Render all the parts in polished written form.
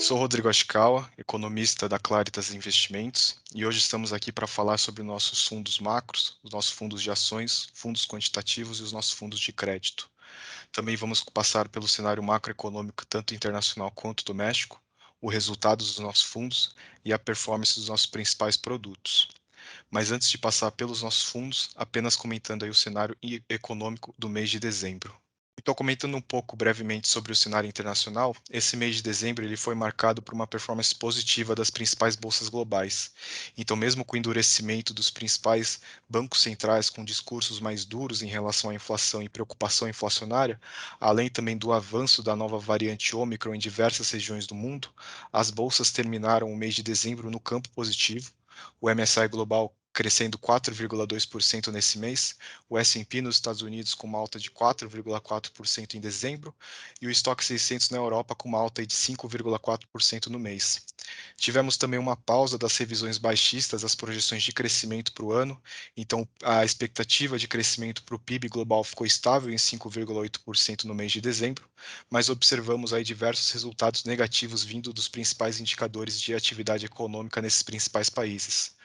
Sou Rodrigo Ashikawa, economista da Claritas Investimentos, e hoje estamos aqui para falar sobre nossos fundos macros, os nossos fundos de ações, fundos quantitativos e os nossos fundos de crédito. Também vamos passar pelo cenário macroeconômico, tanto internacional quanto doméstico, os resultados dos nossos fundos e a performance dos nossos principais produtos. Mas antes de passar pelos nossos fundos, apenas comentando aí o cenário econômico do mês de dezembro. Então, comentando um pouco brevemente sobre o cenário internacional, esse mês de dezembro ele foi marcado por uma performance positiva das principais bolsas globais. Então, mesmo com o endurecimento dos principais bancos centrais com discursos mais duros em relação à inflação e preocupação inflacionária, além também do avanço da nova variante Ômicron em diversas regiões do mundo, as bolsas terminaram o mês de dezembro no campo positivo. O MSCI Global crescendo 4,2% nesse mês, o S&P nos Estados Unidos com uma alta de 4,4% em dezembro e o Stock 600 na Europa com uma alta de 5,4% no mês. Tivemos também uma pausa das revisões baixistas das projeções de crescimento para o ano, então a expectativa de crescimento para o PIB global ficou estável em 5,8% no mês de dezembro, mas observamos aí diversos resultados negativos vindo dos principais indicadores de atividade econômica nesses principais países.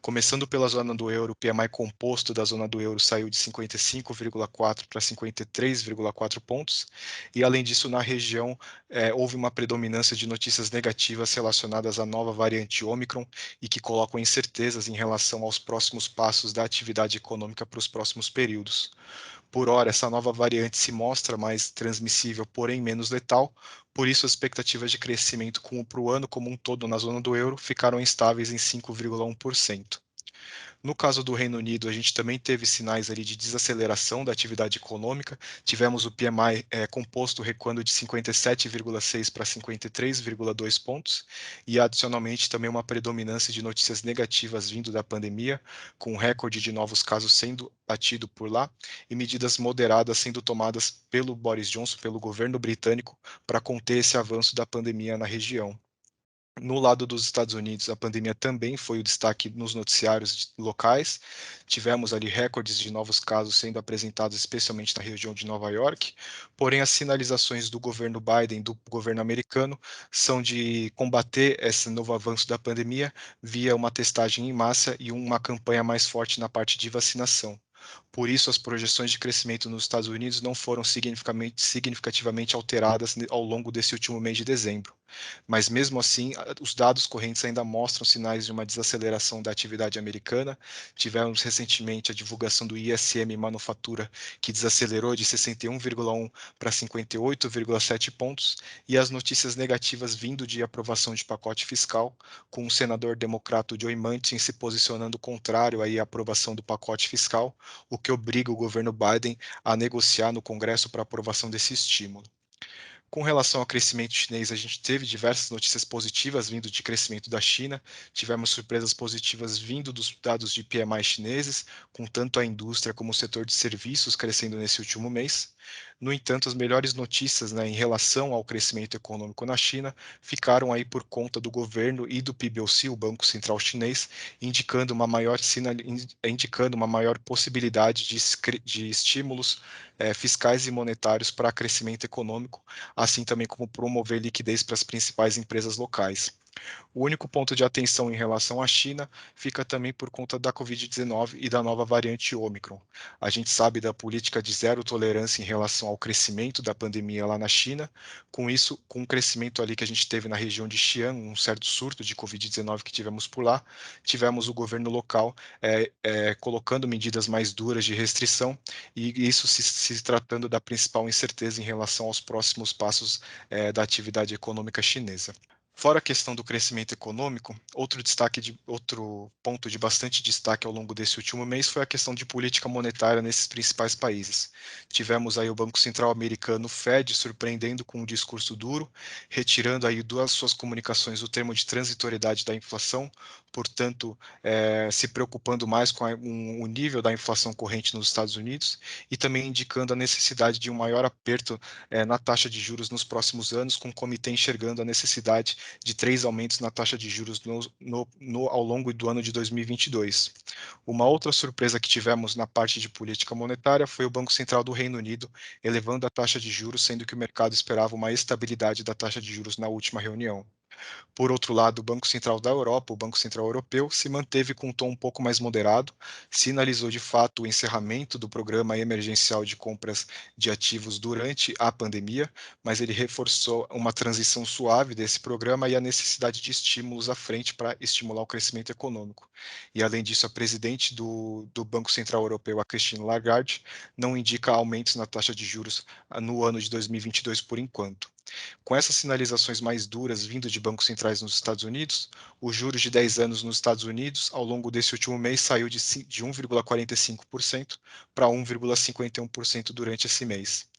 Começando pela zona do euro, o PMI composto da zona do euro saiu de 55,4 para 53,4 pontos, e além disso, na região, houve uma predominância de notícias negativas relacionadas à nova variante Ômicron e que colocam incertezas em relação aos próximos passos da atividade econômica para os próximos períodos. Por hora, essa nova variante se mostra mais transmissível, porém menos letal, por isso as expectativas de crescimento para o ano como um todo na zona do euro ficaram estáveis em 5,1%. No caso do Reino Unido, a gente também teve sinais ali de desaceleração da atividade econômica. Tivemos o PMI composto recuando de 57,6 para 53,2 pontos e adicionalmente também uma predominância de notícias negativas vindo da pandemia, com recorde de novos casos sendo batido por lá e medidas moderadas sendo tomadas pelo Boris Johnson, pelo governo britânico, para conter esse avanço da pandemia na região. No lado dos Estados Unidos, a pandemia também foi o destaque nos noticiários locais. Tivemos ali recordes de novos casos sendo apresentados, especialmente na região de Nova York. Porém, as sinalizações do governo Biden, do governo americano, são de combater esse novo avanço da pandemia via uma testagem em massa e uma campanha mais forte na parte de vacinação. Por isso, as projeções de crescimento nos Estados Unidos não foram significativamente alteradas ao longo desse último mês de dezembro. Mas mesmo assim, os dados correntes ainda mostram sinais de uma desaceleração da atividade americana. Tivemos recentemente a divulgação do ISM Manufatura, que desacelerou de 61,1 para 58,7 pontos, e as notícias negativas vindo de aprovação de pacote fiscal, com o senador democrata Joe Manchin se posicionando contrário aí à aprovação do pacote fiscal, o que obriga o governo Biden a negociar no Congresso para aprovação desse estímulo. Com relação ao crescimento chinês, a gente teve diversas notícias positivas vindo de crescimento da China, tivemos surpresas positivas vindo dos dados de PMI chineses, com tanto a indústria como o setor de serviços crescendo nesse último mês. No entanto, as melhores notícias, né, em relação ao crescimento econômico na China ficaram aí por conta do governo e do PBOC, o Banco Central Chinês, indicando uma maior possibilidade de estímulos fiscais e monetários para crescimento econômico, assim também como promover liquidez para as principais empresas locais. O único ponto de atenção em relação à China fica também por conta da Covid-19 e da nova variante Ômicron. A gente sabe da política de zero tolerância em relação ao crescimento da pandemia lá na China. Com isso, com o crescimento ali que a gente teve na região de Xi'an, um certo surto de Covid-19 que tivemos por lá, tivemos o governo local colocando medidas mais duras de restrição, e isso se tratando da principal incerteza em relação aos próximos passos da atividade econômica chinesa. Fora a questão do crescimento econômico, outro ponto de bastante destaque ao longo desse último mês foi a questão de política monetária nesses principais países. Tivemos aí o Banco Central americano, Fed, surpreendendo com um discurso duro, retirando aí duas suas comunicações o termo de transitoriedade da inflação, portanto, se preocupando mais com o nível da inflação corrente nos Estados Unidos e também indicando a necessidade de um maior aperto na taxa de juros nos próximos anos, com o comitê enxergando a necessidade de 3 aumentos na taxa de juros ao longo do ano de 2022. Uma outra surpresa que tivemos na parte de política monetária foi o Banco Central do Reino Unido elevando a taxa de juros, sendo que o mercado esperava uma estabilidade da taxa de juros na última reunião. Por outro lado, o Banco Central da Europa, o Banco Central Europeu, se manteve com um tom um pouco mais moderado, sinalizou de fato o encerramento do programa emergencial de compras de ativos durante a pandemia, mas ele reforçou uma transição suave desse programa e a necessidade de estímulos à frente para estimular o crescimento econômico. E além disso, a presidente do Banco Central Europeu, a Christine Lagarde, não indica aumentos na taxa de juros no ano de 2022 por enquanto. Com essas sinalizações mais duras vindo de bancos centrais nos Estados Unidos, os juros de 10 anos nos Estados Unidos, ao longo desse último mês, saiu de 1,45% para 1,51% durante esse mês.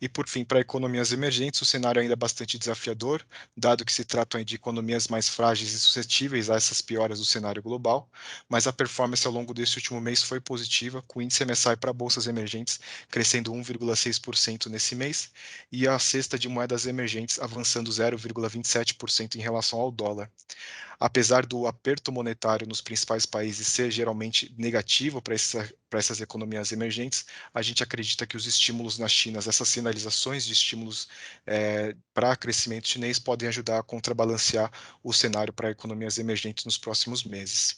E por fim, para economias emergentes, o cenário ainda é bastante desafiador, dado que se tratam aí de economias mais frágeis e suscetíveis a essas pioras do cenário global, mas a performance ao longo desse último mês foi positiva, com o índice MSCI para bolsas emergentes crescendo 1,6% nesse mês e a cesta de moedas emergentes avançando 0,27% em relação ao dólar. Apesar do aperto monetário nos principais países ser geralmente negativo para essas economias emergentes, a gente acredita que os estímulos na China, essas sinalizações de estímulos para crescimento chinês podem ajudar a contrabalancear o cenário para economias emergentes nos próximos meses.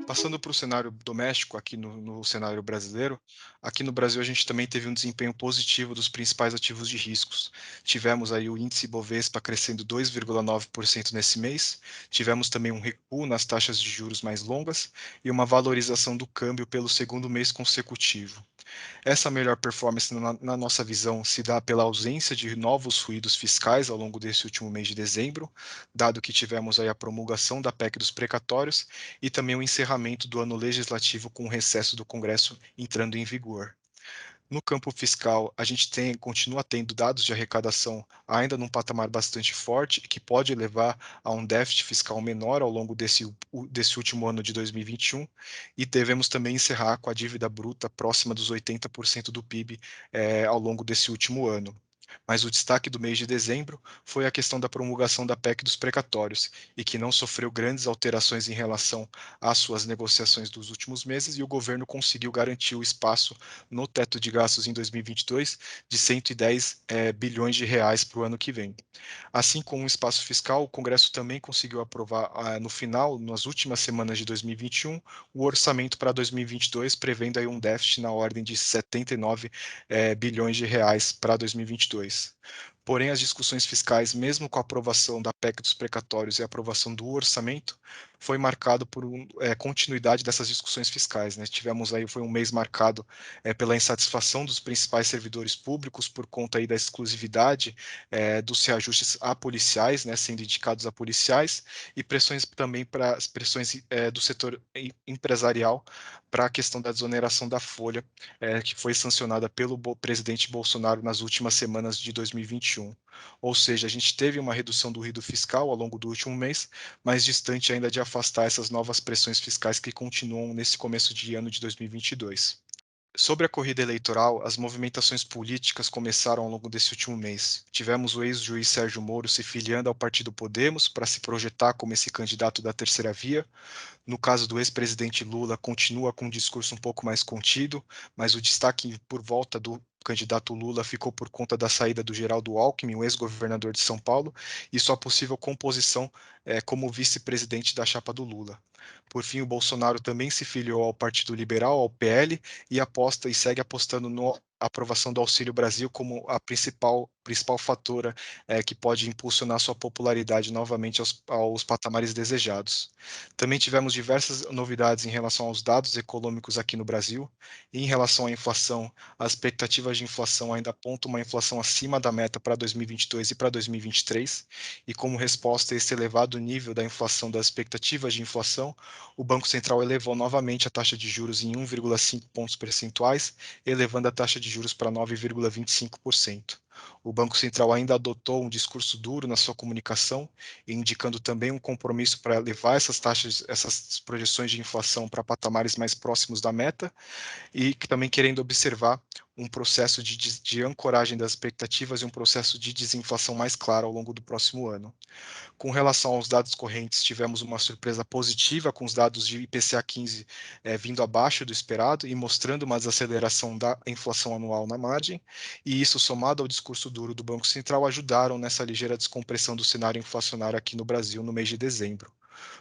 Passando para o cenário doméstico, aqui no cenário brasileiro, aqui no Brasil a gente também teve um desempenho positivo dos principais ativos de riscos. Tivemos aí o índice Bovespa crescendo 2,9% nesse mês, tivemos também um recuo nas taxas de juros mais longas e uma valorização do câmbio pelo segundo mês consecutivo. Essa melhor performance, na nossa visão, se dá pela ausência de novos ruídos fiscais ao longo desse último mês de dezembro, dado que tivemos aí a promulgação da PEC dos precatórios e também o encerramento do ano legislativo com o recesso do Congresso entrando em vigor. No campo fiscal, a gente continua tendo dados de arrecadação ainda num patamar bastante forte e que pode levar a um déficit fiscal menor ao longo desse último ano de 2021, e devemos também encerrar com a dívida bruta próxima dos 80% do PIB ao longo desse último ano. Mas o destaque do mês de dezembro foi a questão da promulgação da PEC dos precatórios, e que não sofreu grandes alterações em relação às suas negociações dos últimos meses, e o governo conseguiu garantir o espaço no teto de gastos em 2022 de 110 bilhões de reais para o ano que vem. Assim como o espaço fiscal, o Congresso também conseguiu aprovar no final, nas últimas semanas de 2021, o orçamento para 2022, prevendo aí um déficit na ordem de 79 bilhões de reais para 2022. Porém, as discussões fiscais, mesmo com a aprovação da PEC dos precatórios e a aprovação do orçamento, foi marcado por continuidade dessas discussões fiscais, né? Tivemos aí, foi um mês marcado pela insatisfação dos principais servidores públicos por conta aí da exclusividade dos reajustes a policiais, né, sendo indicados a policiais, e pressões também para as pressões do setor empresarial para a questão da desoneração da folha, que foi sancionada pelo presidente Bolsonaro nas últimas semanas de 2021. Ou seja, a gente teve uma redução do ruído fiscal ao longo do último mês, mas distante ainda de afastar essas novas pressões fiscais que continuam nesse começo de ano de 2022. Sobre a corrida eleitoral, as movimentações políticas começaram ao longo desse último mês. Tivemos o ex-juiz Sérgio Moro se filiando ao partido Podemos para se projetar como esse candidato da terceira via. No caso do ex-presidente Lula, continua com um discurso um pouco mais contido, mas o destaque por volta do candidato Lula ficou por conta da saída do Geraldo Alckmin, o ex-governador de São Paulo, e sua possível composição como vice-presidente da chapa do Lula. Por fim, o Bolsonaro também se filiou ao Partido Liberal, ao PL, e aposta e segue apostando na aprovação do Auxílio Brasil como a principal fatora que pode impulsionar sua popularidade novamente aos patamares desejados. Também tivemos diversas novidades em relação aos dados econômicos aqui no Brasil. E em relação à inflação, as expectativas de inflação ainda apontam uma inflação acima da meta para 2022 e para 2023. E como resposta a esse elevado nível da inflação, das expectativas de inflação, o Banco Central elevou novamente a taxa de juros em 1,5 pontos percentuais, elevando a taxa de juros para 9,25%. O Banco Central ainda adotou um discurso duro na sua comunicação, indicando também um compromisso para levar essas taxas, essas projeções de inflação para patamares mais próximos da meta, e que também querendo observar um processo de ancoragem das expectativas e um processo de desinflação mais claro ao longo do próximo ano. Com relação aos dados correntes, tivemos uma surpresa positiva com os dados de IPCA 15 vindo abaixo do esperado e mostrando uma desaceleração da inflação anual na margem, e isso, somado ao discurso duro do Banco Central, ajudaram nessa ligeira descompressão do cenário inflacionário aqui no Brasil no mês de dezembro.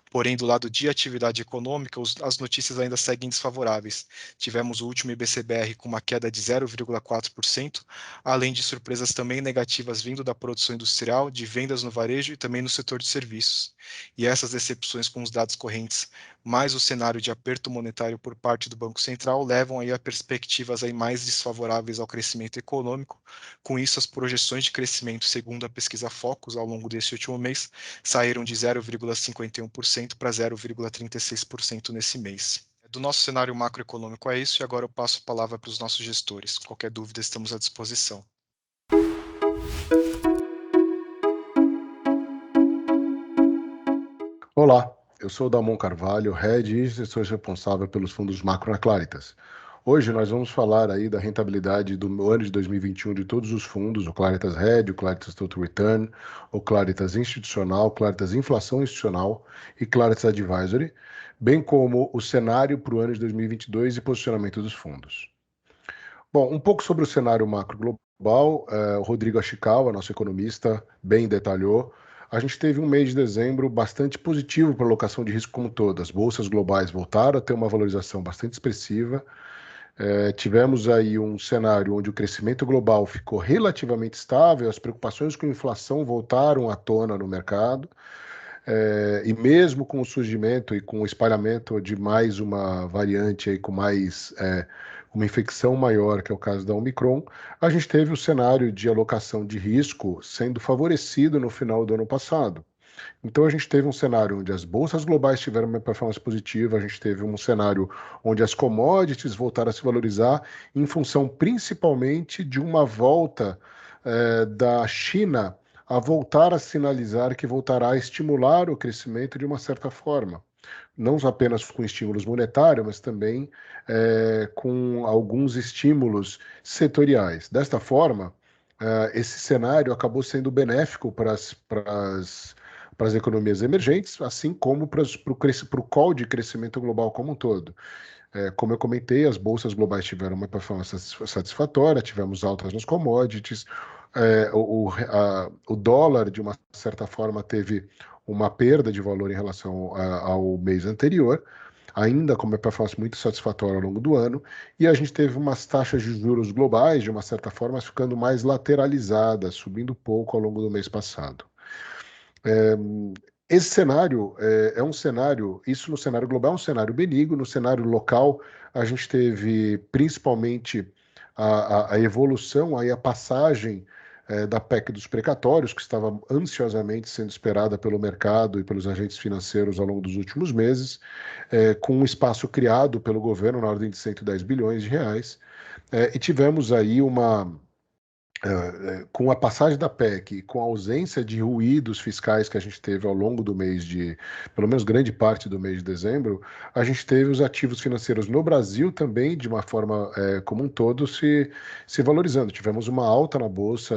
Porém, do lado de atividade econômica, as notícias ainda seguem desfavoráveis. Tivemos o último IBCBR com uma queda de 0,4%, além de surpresas também negativas vindo da produção industrial, de vendas no varejo e também no setor de serviços. E essas decepções com os dados correntes, mais o cenário de aperto monetário por parte do Banco Central, levam aí a perspectivas aí mais desfavoráveis ao crescimento econômico. Com isso, as projeções de crescimento, segundo a pesquisa Focus, ao longo desse último mês, saíram de 0,51% para 0,36% nesse mês. Do nosso cenário macroeconômico é isso, e agora eu passo a palavra para os nossos gestores. Qualquer dúvida, estamos à disposição. Olá, eu sou o Damon Carvalho, Head e gestor responsável pelos fundos macro na Claritas. Hoje nós vamos falar aí da rentabilidade do ano de 2021 de todos os fundos, o Claritas Red, o Claritas Total Return, o Claritas Institucional, o Claritas Inflação Institucional e Claritas Advisory, bem como o cenário para o ano de 2022 e posicionamento dos fundos. Bom, um pouco sobre o cenário macro global, o Rodrigo Ashikawa, nosso economista, bem detalhou. A gente teve um mês de dezembro bastante positivo para a alocação de risco como todas. As bolsas globais voltaram a ter uma valorização bastante expressiva. Tivemos aí um cenário onde o crescimento global ficou relativamente estável, as preocupações com inflação voltaram à tona no mercado. E mesmo com o surgimento e com o espalhamento de mais uma variante aí com mais uma infecção maior, que é o caso da Omicron, a gente teve o cenário de alocação de risco sendo favorecido no final do ano passado. Então a gente teve um cenário onde as bolsas globais tiveram uma performance positiva, a gente teve um cenário onde as commodities voltaram a se valorizar em função principalmente de uma volta da China a voltar a sinalizar que voltará a estimular o crescimento de uma certa forma. Não apenas com estímulos monetários, mas também com alguns estímulos setoriais. Desta forma, esse cenário acabou sendo benéfico para as economias emergentes, assim como para o call de crescimento global como um todo. Como eu comentei, as bolsas globais tiveram uma performance satisfatória, tivemos altas nos commodities, o dólar, de uma certa forma, teve uma perda de valor em relação ao mês anterior, ainda com uma performance muito satisfatória ao longo do ano, e a gente teve umas taxas de juros globais, de uma certa forma, ficando mais lateralizadas, subindo pouco ao longo do mês passado. Esse cenário é um cenário, isso no cenário global é um cenário benigno, no cenário local a gente teve principalmente a evolução, aí a passagem da PEC dos precatórios, que estava ansiosamente sendo esperada pelo mercado e pelos agentes financeiros ao longo dos últimos meses, com um espaço criado pelo governo na ordem de 110 bilhões de reais, e tivemos aí com a passagem da PEC, com a ausência de ruídos fiscais que a gente teve ao longo do mês de, pelo menos grande parte do mês de dezembro, a gente teve os ativos financeiros no Brasil também, de uma forma como um todo, se valorizando. Tivemos uma alta na Bolsa,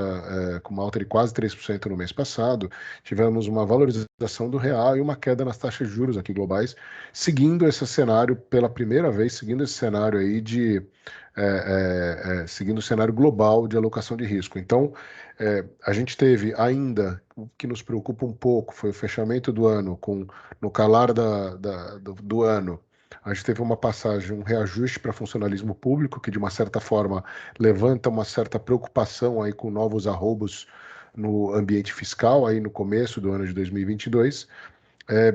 com uma alta de quase 3% no mês passado, tivemos uma valorização do real e uma queda nas taxas de juros aqui globais, seguindo esse cenário pela primeira vez, seguindo esse cenário aí seguindo o cenário global de alocação de risco. Então, a gente teve ainda, o que nos preocupa um pouco foi o fechamento do ano, no calar do ano, a gente teve uma passagem, um reajuste para funcionalismo público, que de uma certa forma levanta uma certa preocupação aí com novos arroubos no ambiente fiscal aí no começo do ano de 2022,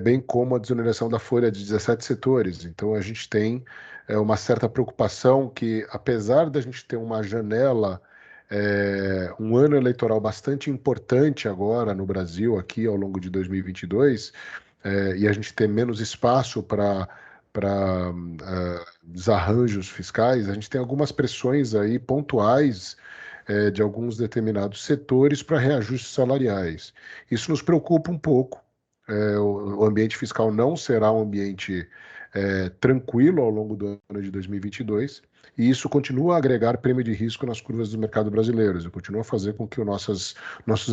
bem como a desoneração da folha de 17 setores. Então, a gente tem uma certa preocupação que, apesar da gente ter uma janela, um ano eleitoral bastante importante agora no Brasil, aqui ao longo de 2022, e a gente ter menos espaço para desarranjos fiscais, a gente tem algumas pressões aí pontuais de alguns determinados setores para reajustes salariais. Isso nos preocupa um pouco. O ambiente fiscal não será um ambiente tranquilo ao longo do ano de 2022, e isso continua a agregar prêmio de risco nas curvas do mercado brasileiros, e continua a fazer com que nossos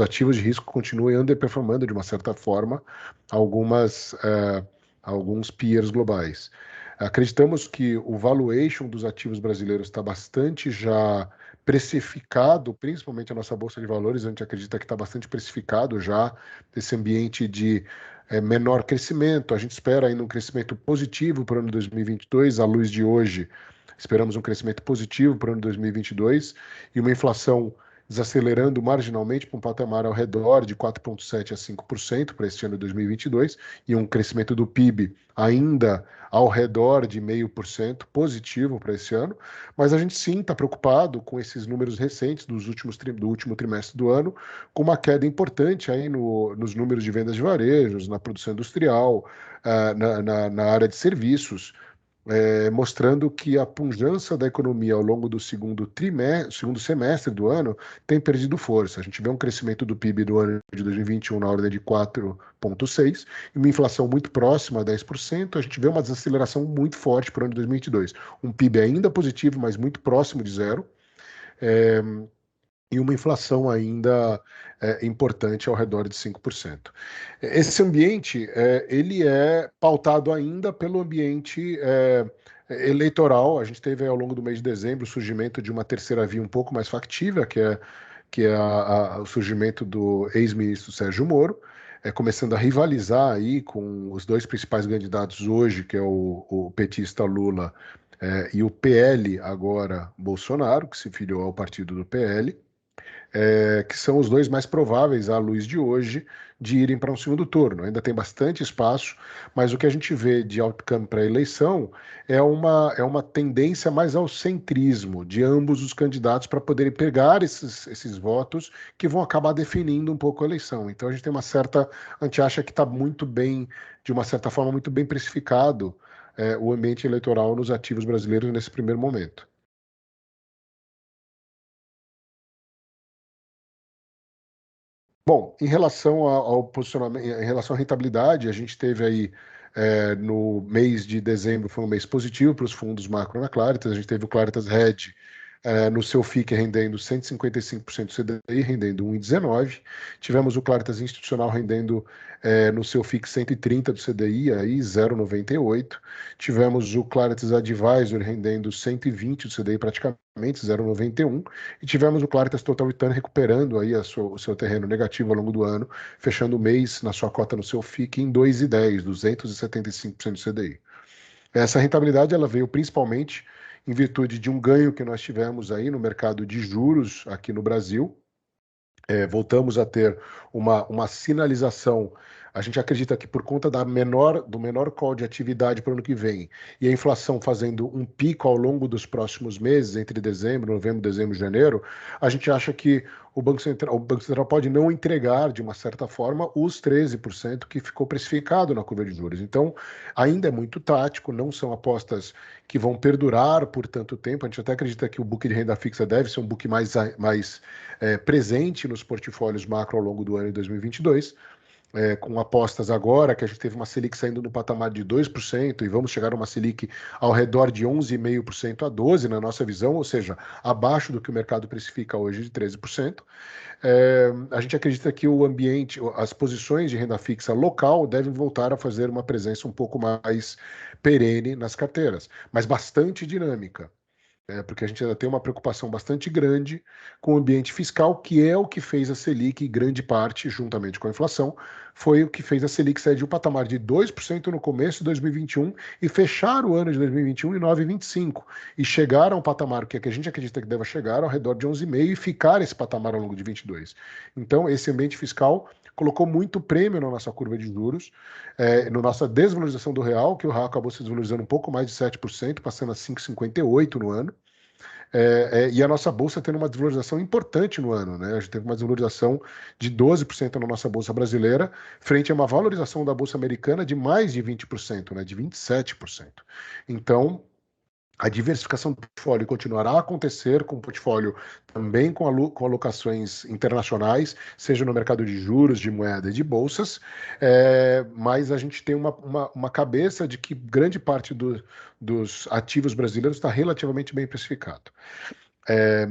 ativos de risco continuem underperformando de uma certa forma alguns peers globais. Acreditamos que o valuation dos ativos brasileiros está bastante já precificado, principalmente a nossa Bolsa de Valores, a gente acredita que está bastante precificado já esse ambiente de menor crescimento. A gente espera ainda um crescimento positivo para o ano 2022, à luz de hoje. Esperamos um crescimento positivo para o ano 2022 e uma inflação desacelerando marginalmente para um patamar ao redor de 4,7% a 5% para este ano de 2022 e um crescimento do PIB ainda ao redor de 0,5% positivo para esse ano, mas a gente sim está preocupado com esses números recentes do último trimestre do ano, com uma queda importante aí nos números de vendas de varejos, na produção industrial, na área de serviços, mostrando que a pujança da economia ao longo do segundo semestre do ano tem perdido força. A gente vê um crescimento do PIB do ano de 2021 na ordem de 4,6% e uma inflação muito próxima a 10%. A gente vê uma desaceleração muito forte para o ano de 2022. Um PIB ainda positivo, mas muito próximo de zero. E uma inflação ainda importante ao redor de 5%. Esse ambiente, ele é pautado ainda pelo ambiente eleitoral. A gente teve ao longo do mês de dezembro o surgimento de uma terceira via um pouco mais factível, que é o surgimento do ex-ministro Sérgio Moro, começando a rivalizar aí com os dois principais candidatos hoje, que é o petista Lula e o PL agora Bolsonaro, que se filiou ao partido do PL. Que são os dois mais prováveis, à luz de hoje, de irem para um segundo turno. Ainda tem bastante espaço, mas o que a gente vê de outcome para a eleição é uma tendência mais ao centrismo de ambos os candidatos para poderem pegar esses votos que vão acabar definindo um pouco a eleição. Então a gente tem a gente acha que está muito bem, de uma certa forma, muito bem precificado o ambiente eleitoral nos ativos brasileiros nesse primeiro momento. Bom, em relação ao posicionamento, em relação à rentabilidade, a gente teve aí no mês de dezembro foi um mês positivo para os fundos macro na Claritas. A gente teve o Claritas Red no seu FIC rendendo 155% do CDI, rendendo 1,19. Tivemos o Claritas Institucional rendendo no seu FIC 130 do CDI, aí 0,98. Tivemos o Claritas Advisor rendendo 120 do CDI, praticamente 0,91. E tivemos o Claritas Total Return recuperando aí o seu terreno negativo ao longo do ano, fechando o mês na sua cota no seu FIC em 2,10, 275% do CDI. Essa rentabilidade ela veio principalmente em virtude de um ganho que nós tivemos aí no mercado de juros aqui no Brasil. Voltamos a ter uma sinalização. A gente acredita que por conta do menor call de atividade para o ano que vem e a inflação fazendo um pico ao longo dos próximos meses, entre dezembro, novembro, dezembro e janeiro, a gente acha que o Banco Central pode não entregar, de uma certa forma, os 13% que ficou precificado na curva de juros. Então, ainda é muito tático, não são apostas que vão perdurar por tanto tempo. A gente até acredita que o book de renda fixa deve ser um book mais presente nos portfólios macro ao longo do ano de 2022, com apostas agora que a gente teve uma Selic saindo no patamar de 2% e vamos chegar a uma Selic ao redor de 11,5% a 12% na nossa visão, ou seja, abaixo do que o mercado precifica hoje de 13%. A gente acredita que o ambiente, as posições de renda fixa local devem voltar a fazer uma presença um pouco mais perene nas carteiras, mas bastante dinâmica. Porque a gente ainda tem uma preocupação bastante grande com o ambiente fiscal, que é o que fez a Selic, em grande parte, juntamente com a inflação, foi o que fez a Selic sair de um patamar de 2% no começo de 2021 e fechar o ano de 2021 em 9,25% e chegar a um patamar que a gente acredita que deva chegar ao redor de 11,5% e ficar esse patamar ao longo de 22%. Então, esse ambiente fiscal colocou muito prêmio na nossa curva de juros, na nossa desvalorização do real, que o real acabou se desvalorizando um pouco mais de 7%, passando a 5,58 no ano. E a nossa bolsa tendo uma desvalorização importante no ano, né? A gente teve uma desvalorização de 12% na nossa bolsa brasileira, frente a uma valorização da bolsa americana de mais de 20%, né? De 27%. Então, A diversificação do portfólio continuará a acontecer com o portfólio também com alocações internacionais, seja no mercado de juros, de moeda e de bolsas, mas a gente tem uma cabeça de que grande parte dos ativos brasileiros está relativamente bem precificado.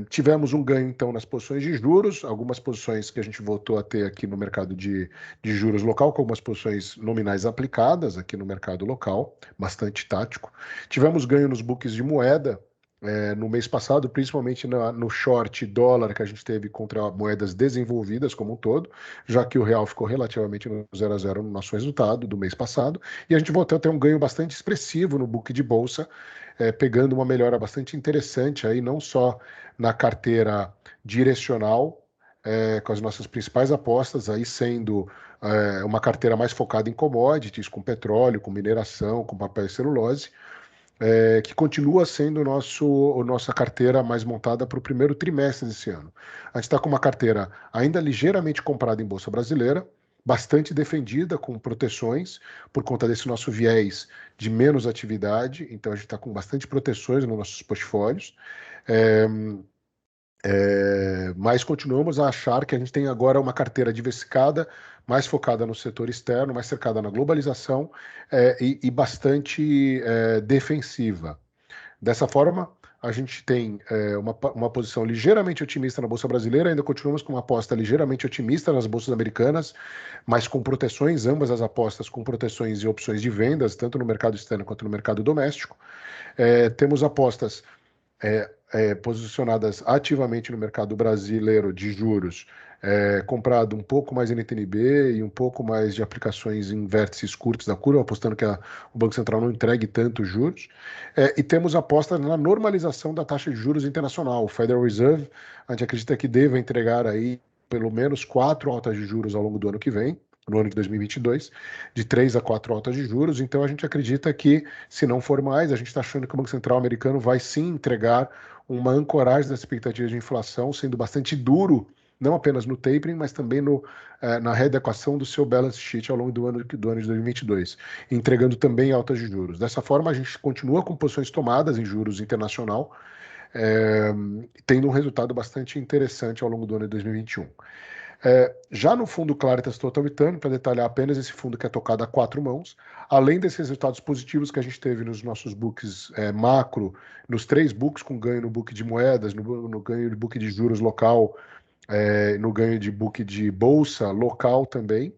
Tivemos um ganho, então, nas posições de juros, algumas posições que a gente voltou a ter aqui no mercado de juros local, com algumas posições nominais aplicadas aqui no mercado local, bastante tático. Tivemos ganho nos books de moeda no mês passado, principalmente no short dólar que a gente teve contra moedas desenvolvidas como um todo, já que o real ficou relativamente no 0 a 0 no nosso resultado do mês passado, e a gente voltou a ter um ganho bastante expressivo no book de bolsa, pegando uma melhora bastante interessante aí, não só na carteira direcional, com as nossas principais apostas, aí sendo uma carteira mais focada em commodities, com petróleo, com mineração, com papel e celulose, que continua sendo nossa carteira mais montada para o primeiro trimestre desse ano. A gente está com uma carteira ainda ligeiramente comprada em Bolsa Brasileira, bastante defendida, com proteções, por conta desse nosso viés de menos atividade, então a gente está com bastante proteções nos nossos portfólios. Mas continuamos a achar que a gente tem agora uma carteira diversificada, mais focada no setor externo, mais cercada na globalização e bastante defensiva. Dessa forma, a gente tem uma posição ligeiramente otimista na Bolsa Brasileira, ainda continuamos com uma aposta ligeiramente otimista nas bolsas americanas, mas com proteções, ambas as apostas com proteções e opções de vendas, tanto no mercado externo quanto no mercado doméstico. Temos apostas posicionadas ativamente no mercado brasileiro de juros, comprado um pouco mais em NTN-B e um pouco mais de aplicações em vértices curtos da curva, apostando que o Banco Central não entregue tanto juros. E temos apostas na normalização da taxa de juros internacional. O Federal Reserve, a gente acredita que deva entregar aí pelo menos 4 altas de juros ao longo do ano que vem, no ano de 2022, de 3 a 4 altas de juros. Então a gente acredita que, se não for mais, a gente está achando que o Banco Central americano vai sim entregar uma ancoragem das expectativas de inflação, sendo bastante duro, não apenas no tapering, mas também na readequação do seu balance sheet ao longo do ano de 2022, entregando também altas de juros. Dessa forma, a gente continua com posições tomadas em juros internacional, tendo um resultado bastante interessante ao longo do ano de 2021. Já no fundo Claritas Total Return, para detalhar apenas esse fundo que é tocado a 4 mãos, além desses resultados positivos que a gente teve nos nossos books macro, nos 3 books, com ganho no book de moedas, no ganho de book de juros local, no ganho de book de bolsa local também,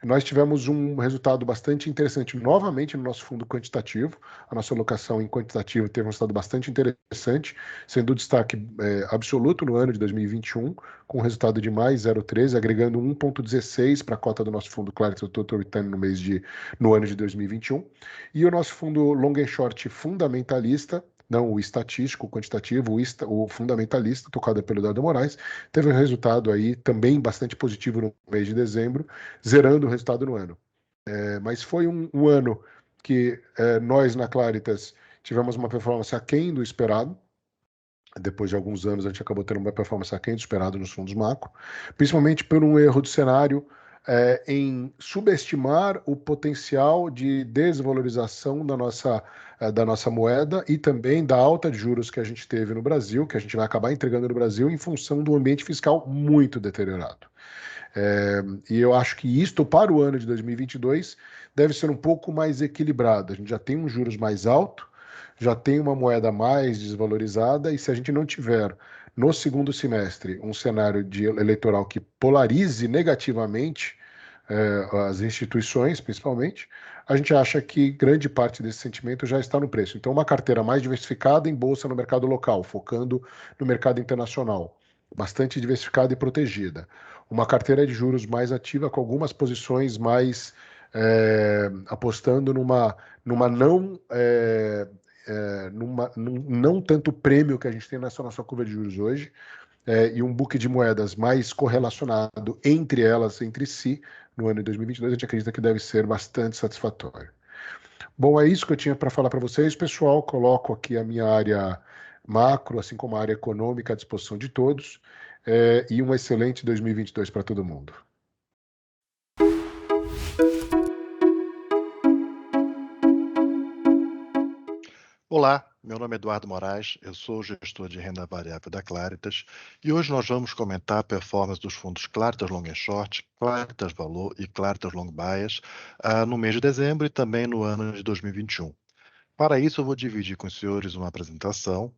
nós tivemos um resultado bastante interessante novamente no nosso fundo quantitativo. A nossa alocação em quantitativo teve um resultado bastante interessante, sendo o destaque absoluto no ano de 2021, com um resultado de mais 0,13, agregando 1,16 para a cota do nosso fundo Clarity Total Return no ano de 2021. E o nosso fundo Long and Short fundamentalista, não o estatístico, o quantitativo, o fundamentalista, tocado pelo Eduardo Moraes, teve um resultado aí também bastante positivo no mês de dezembro, zerando o resultado no ano. Mas foi um ano que nós, na Claritas, tivemos uma performance aquém do esperado. Depois de alguns anos, a gente acabou tendo uma performance aquém do esperado nos fundos macro, principalmente por um erro do cenário em subestimar o potencial de desvalorização da nossa moeda e também da alta de juros que a gente teve no Brasil, que a gente vai acabar entregando no Brasil em função do ambiente fiscal muito deteriorado. E eu acho que isto, para o ano de 2022, deve ser um pouco mais equilibrado. A gente já tem um juros mais alto, já tem uma moeda mais desvalorizada, e se a gente não tiver, no segundo semestre, um cenário eleitoral que polarize negativamente as instituições, principalmente, a gente acha que grande parte desse sentimento já está no preço. Então, uma carteira mais diversificada em bolsa no mercado local, focando no mercado internacional, bastante diversificada e protegida. Uma carteira de juros mais ativa, com algumas posições mais apostando numa não tanto prêmio que a gente tem nessa nossa curva de juros hoje, e um book de moedas mais correlacionado entre elas, entre si, no ano de 2022, a gente acredita que deve ser bastante satisfatório. Bom, é isso que eu tinha para falar para vocês, pessoal. Coloco aqui a minha área macro, assim como a área econômica, à disposição de todos, e um excelente 2022 para todo mundo. Olá, Meu nome é Eduardo Moraes, eu sou gestor de renda variável da Claritas e hoje nós vamos comentar a performance dos fundos Claritas Long and Short, Claritas Valor e Claritas Long Bias no mês de dezembro e também no ano de 2021. Para isso, eu vou dividir com os senhores uma apresentação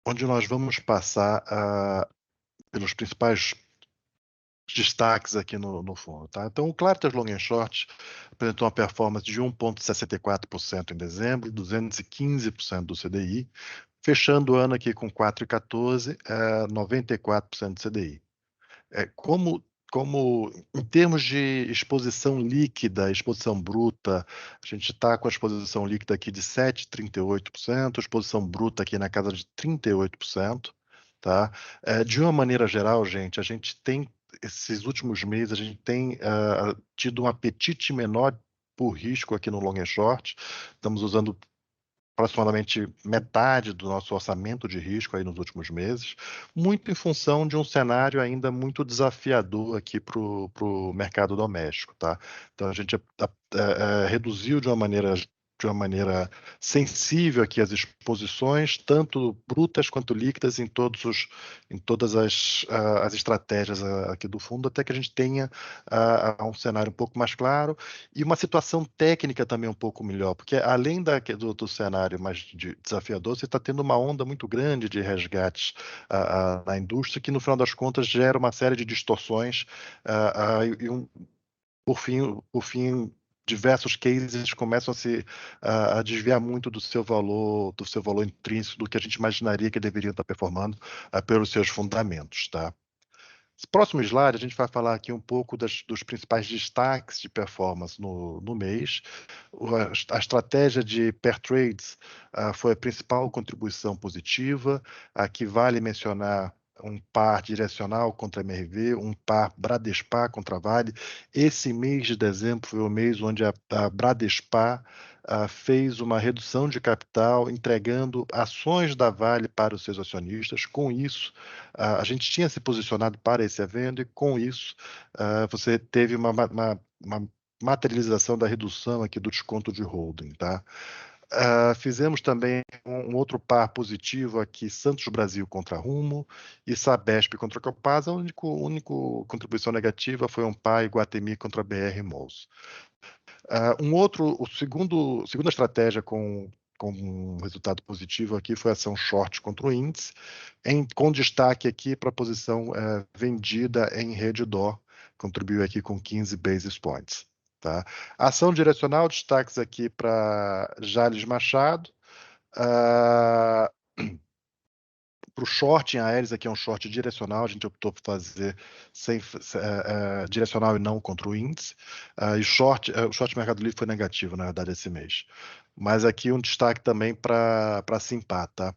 onde nós vamos passar pelos principais destaques aqui no fundo. Tá? Então, o Claritas Long and Short apresentou uma performance de 1,64% em dezembro, 215% do CDI, fechando o ano aqui com 4,14, 94% do CDI. Como em termos de exposição líquida, exposição bruta, a gente está com a exposição líquida aqui de 7,38%, exposição bruta aqui na casa de 38%, tá? De uma maneira geral, gente, a gente tem, esses últimos meses, a gente tem tido um apetite menor por risco aqui no long and short, estamos usando aproximadamente metade do nosso orçamento de risco aí nos últimos meses, muito em função de um cenário ainda muito desafiador aqui para o mercado doméstico, tá? Então a gente reduziu de uma maneira sensível aqui as exposições, tanto brutas quanto líquidas, em todas as estratégias aqui do fundo, até que a gente tenha um cenário um pouco mais claro e uma situação técnica também um pouco melhor, porque além do cenário mais desafiador, você está tendo uma onda muito grande de resgates na indústria, que no final das contas gera uma série de distorções por fim, diversos cases começam a desviar muito do seu valor intrínseco, do que a gente imaginaria que deveriam estar performando pelos seus fundamentos, tá? Próximo slide, a gente vai falar aqui um pouco dos principais destaques de performance no mês. A estratégia de pair trades foi a principal contribuição positiva. Aqui vale mencionar um par direcional contra MRV, um par Bradespar contra Vale. Esse mês de dezembro foi o mês onde a Bradespar fez uma redução de capital, entregando ações da Vale para os seus acionistas. Com isso, a gente tinha se posicionado para esse evento e, com isso, você teve uma materialização da redução aqui do desconto de holding, tá? Fizemos também um outro par positivo aqui, Santos Brasil contra Rumo e Sabesp contra Copasa. A única contribuição negativa foi um par Iguatemi contra BR Malls. Segunda estratégia com um resultado positivo aqui foi a ação short contra o índice, com destaque aqui para a posição vendida em Redditor, contribuiu aqui com 15 basis points. Tá? Ação direcional, destaques aqui para Jalles Machado. Para o short em aéreos, aqui é um short direcional, a gente optou por fazer direcional e não contra o índice. E o short Mercado Livre foi negativo, na verdade, esse mês. Mas aqui um destaque também para a Simpar, tá?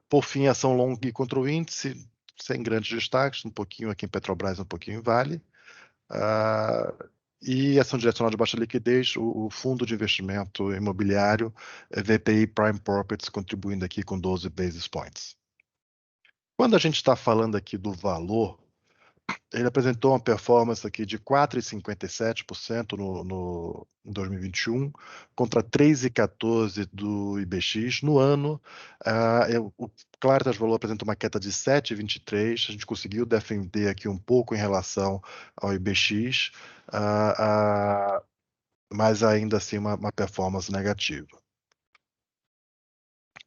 Por fim, ação long contra o índice, sem grandes destaques, um pouquinho aqui em Petrobras, um pouquinho em Vale. E ação direcional de baixa liquidez, o fundo de investimento imobiliário VPI Prime Properties contribuindo aqui com 12 basis points. Quando a gente está falando aqui do valor, ele apresentou uma performance aqui de 4,57% em 2021, contra 3,14% do IBX. No ano, o Claritas Valor apresentou uma queda de 7,23%. A gente conseguiu defender aqui um pouco em relação ao IBX, mas ainda assim uma performance negativa.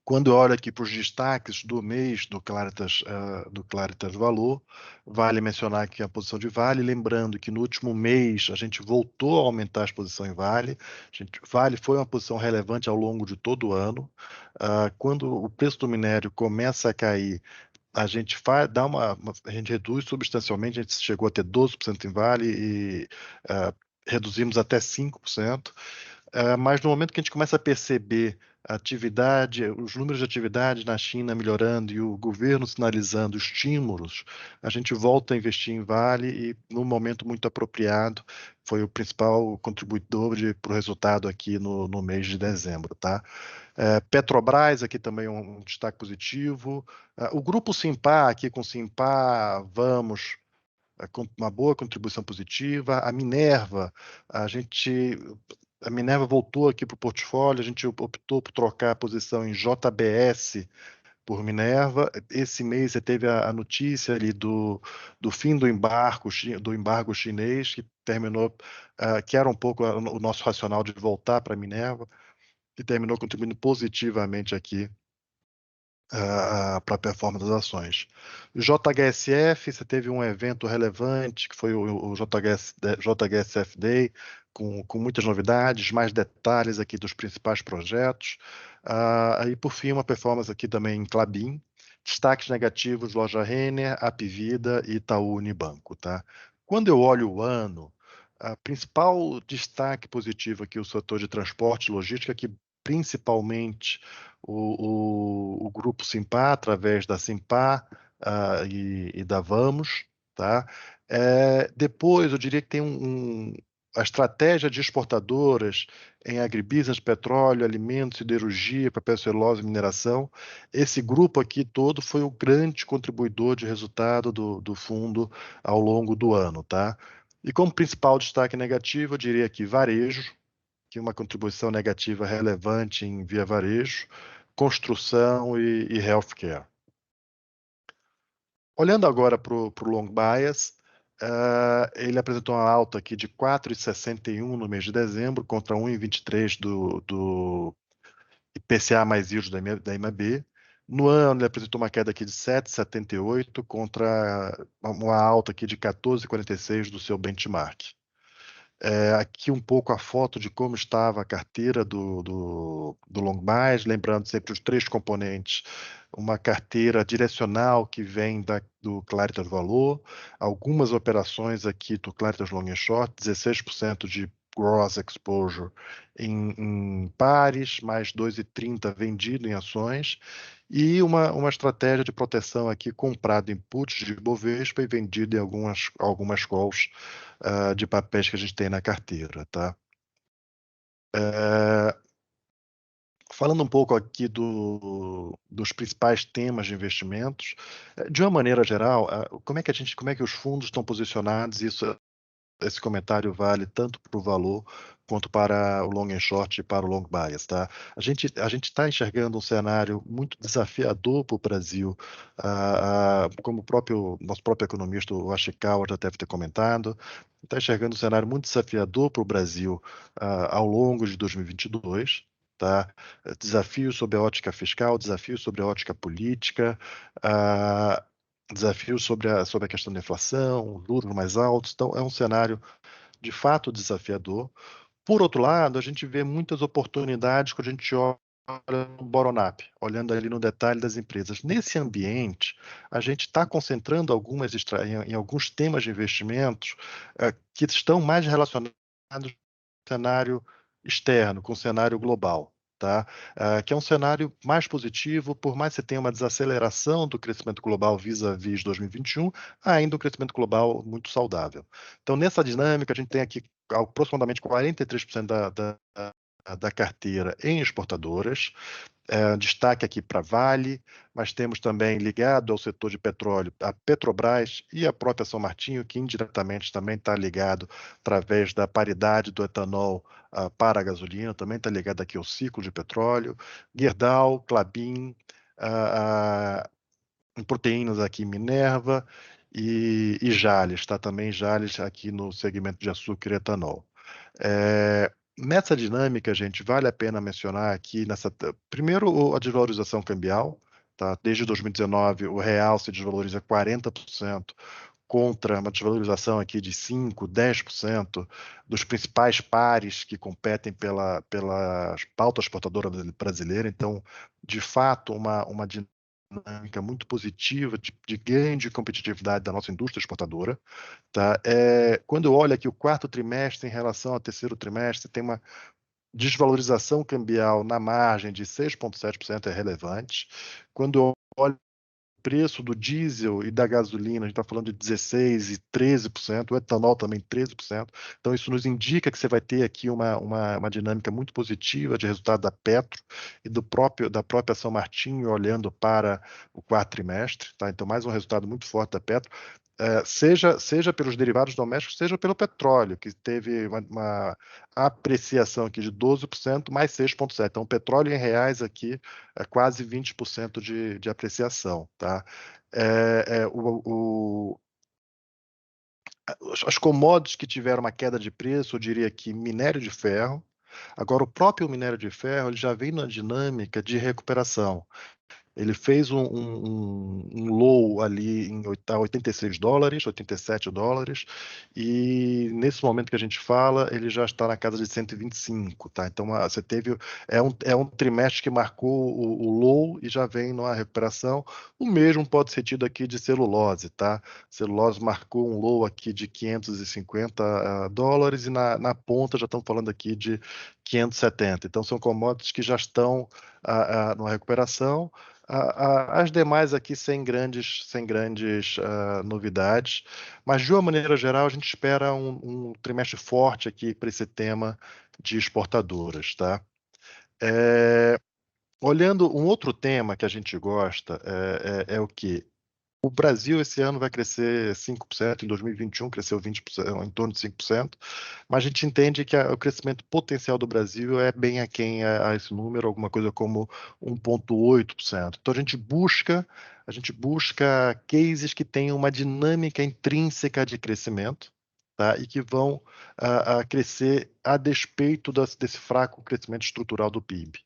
Quando eu olho aqui para os destaques do mês do Claritas Valor, vale mencionar aqui a posição de Vale, lembrando que no último mês a gente voltou a aumentar a exposição em Vale. Vale foi uma posição relevante ao longo de todo o ano. Quando o preço do minério começa a cair, a gente reduz substancialmente, a gente chegou a ter 12% em Vale e reduzimos até 5%. Mas no momento que a gente começa a perceber os números de atividade na China melhorando e o governo sinalizando estímulos, a gente volta a investir em Vale e, num momento muito apropriado, foi o principal contribuidor para o resultado aqui no mês de dezembro, tá? Petrobras, aqui também um destaque positivo. O grupo Simpar, aqui com Simpar, Vamos, com uma boa contribuição positiva. A Minerva, a gente A Minerva voltou aqui para o portfólio, a gente optou por trocar a posição em JBS por Minerva. Esse mês você teve a notícia ali do fim do embargo chinês, que terminou, que era um pouco o nosso racional de voltar para Minerva, e terminou contribuindo positivamente aqui para a performance das ações. JHSF, você teve um evento relevante, que foi o JHSF Day, com muitas novidades, mais detalhes aqui dos principais projetos. Aí, por fim, uma performance aqui também em Klabin. Destaques negativos, Loja Renner, Apvida e Itaú Unibanco. Tá? Quando eu olho o ano, o principal destaque positivo aqui é o setor de transporte e logística, que principalmente o grupo Simpar, através da Simpar e da Vamos. Tá? Depois, eu diria que tem a estratégia de exportadoras em agribusiness, petróleo, alimentos, siderurgia, papel celulose e mineração. Esse grupo aqui todo foi o grande contribuidor de resultado do fundo ao longo do ano. Tá? E como principal destaque negativo, eu diria que varejo, que uma contribuição negativa relevante em via varejo, construção e healthcare. Olhando agora para o long bias, ele apresentou uma alta aqui de 4,61 no mês de dezembro contra 1,23 do IPCA mais yield da IMAB. No ano, ele apresentou uma queda aqui de 7,78 contra uma alta aqui de 14,46 do seu benchmark. Aqui um pouco a foto de como estava a carteira do long bias, lembrando sempre os três componentes: uma carteira direcional que vem do Claritas Valor, algumas operações aqui do Claritas Long and Short, 16% de gross exposure em pares, mais 2,30 vendido em ações, e uma estratégia de proteção aqui, comprado em puts de Bovespa e vendido em algumas calls de papéis que a gente tem na carteira. Tá? Falando um pouco aqui dos principais temas de investimentos, de uma maneira geral, como é que os fundos estão posicionados? Esse comentário vale tanto para o valor quanto para o long and short e para o long bias. Tá? A gente está enxergando um cenário muito desafiador para o Brasil, como nosso próprio economista, o Ashikawa, já deve ter comentado. Está enxergando um cenário muito desafiador para o Brasil ao longo de 2022. Tá? Desafios sobre a ótica fiscal, desafios sobre a ótica política, desafios sobre a questão da inflação, juros mais altos. Então, é um cenário de fato desafiador. Por outro lado, a gente vê muitas oportunidades quando a gente olha no bottom-up, olhando ali no detalhe das empresas. Nesse ambiente, a gente está concentrando em alguns temas de investimentos que estão mais relacionados com o cenário externo, com o cenário global. Tá? Que é um cenário mais positivo, por mais que você tenha uma desaceleração do crescimento global vis-à-vis 2021, ainda um crescimento global muito saudável. Então, nessa dinâmica, a gente tem aqui aproximadamente 43% da carteira em exportadoras. Destaque aqui para Vale, mas temos também, ligado ao setor de petróleo, a Petrobras e a própria São Martinho, que indiretamente também está ligado através da paridade do etanol para a gasolina, também está ligado aqui ao ciclo de petróleo. Gerdau, Klabin, em proteínas aqui Minerva e Jalles, está também Jalles aqui no segmento de açúcar e etanol. Nessa dinâmica, gente, vale a pena mencionar aqui, primeiro, a desvalorização cambial. Tá? Desde 2019, o real se desvaloriza 40%, contra uma desvalorização aqui de 5%, 10% dos principais pares que competem pela pauta exportadora brasileira. Então, de fato, uma dinâmica muito positiva de ganho de competitividade da nossa indústria exportadora. Tá? Quando eu olho aqui o quarto trimestre em relação ao terceiro trimestre, tem uma desvalorização cambial na margem de 6,7%, é relevante. Quando eu olho o preço do diesel e da gasolina, a gente está falando de 16% e 13%, o etanol também 13%. Então, isso nos indica que você vai ter aqui uma dinâmica muito positiva de resultado da Petro e da própria São Martinho olhando para o quarto trimestre. Tá? Então, mais um resultado muito forte da Petro. seja pelos derivados domésticos, seja pelo petróleo, que teve uma apreciação aqui de 12%, mais 6,7%. Então, o petróleo em reais aqui é quase 20% de apreciação. Tá? As commodities que tiveram uma queda de preço, eu diria que minério de ferro. Agora, o próprio minério de ferro ele já vem na dinâmica de recuperação. Ele fez um low ali em $86, $87, e nesse momento que a gente fala, ele já está na casa de 125, tá? Então, você teve, é um trimestre que marcou o low e já vem numa recuperação. O mesmo pode ser tido aqui de celulose, tá? Celulose marcou um low aqui de $550, e na ponta já estamos falando aqui de 570. Então, são commodities que já estão numa recuperação. As demais aqui sem grandes novidades, mas de uma maneira geral a gente espera um trimestre forte aqui para esse tema de exportadoras, tá? Olhando um outro tema que a gente gosta é o que? O Brasil esse ano vai crescer 5%, em 2021 cresceu 20%, em torno de 5%, mas a gente entende que o crescimento potencial do Brasil é bem aquém a esse número, alguma coisa como 1,8%. Então a gente busca cases que tenham uma dinâmica intrínseca de crescimento, tá? E que vão crescer a despeito desse fraco crescimento estrutural do PIB.